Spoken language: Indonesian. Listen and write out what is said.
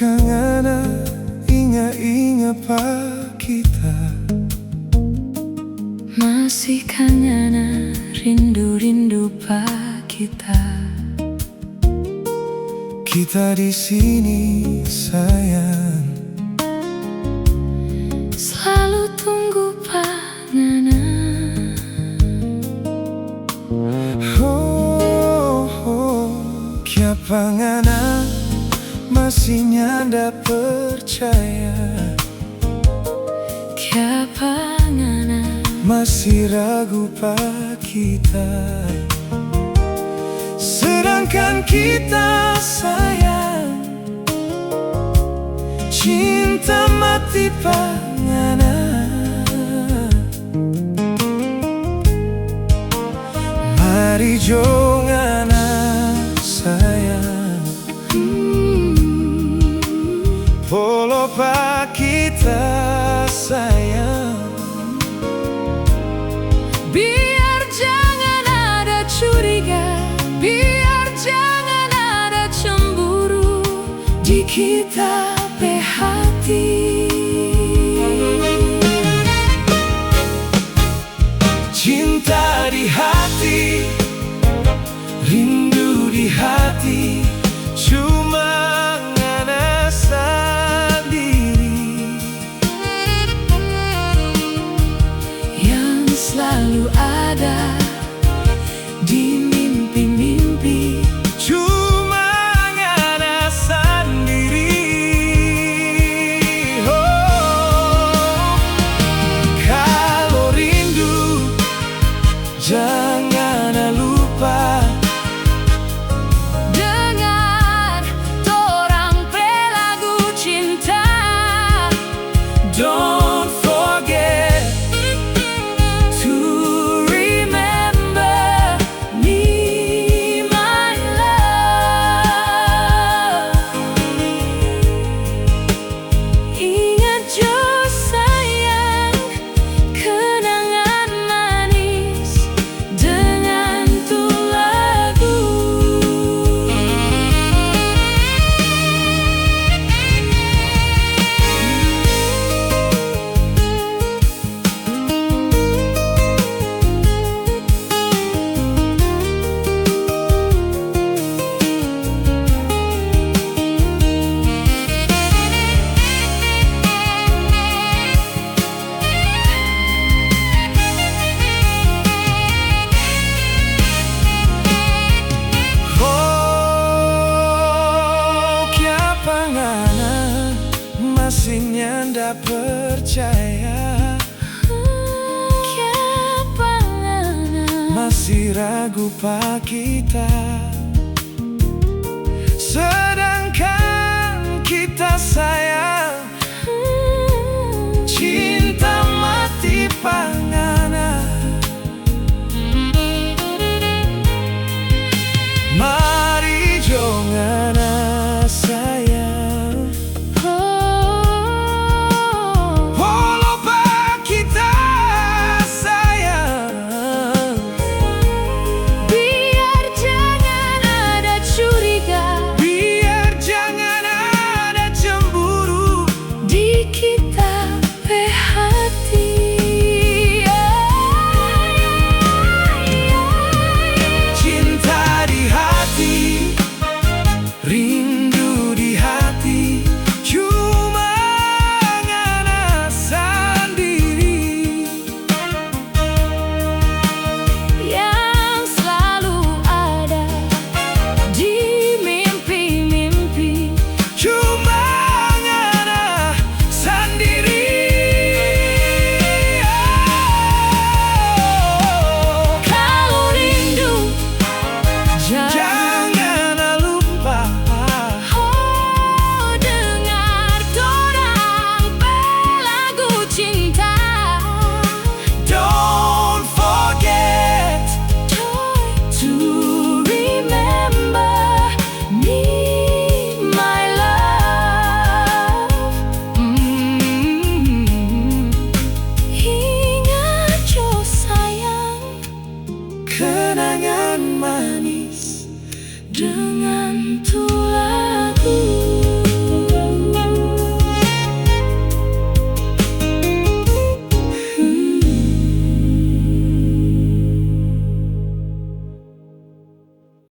kangana inga-inga pa kita. Masih kangana rindu-rindu pa kita. Kita di sini sayang, selalu tunggu pangana. Kia pangana masih nyanda percaya. Kia pangana masih ragu pa kita. Sedangkan kita sayang, cinta mati pangana. Mari jongana sayang, polo pa kita sayang. Biar jangan ada curiga, biar jangan ada cemburu di kita pe hati. Cinta di hati, rindu di hati, cuma ngana sendiri yang selalu ada di mimpi-mimpi. Cuma ngana sendiri. Oh, kalau rindu jangan lupa Dengar torang pe lagu cinta. Don't forget to remember me, my love. Ingat jo sayang, kenangan manis dengan tu lagu. Oh, kia pangana masih nyanda percaya. Kia pangana Masih ragu pa kita. Sedangkan kita sayang,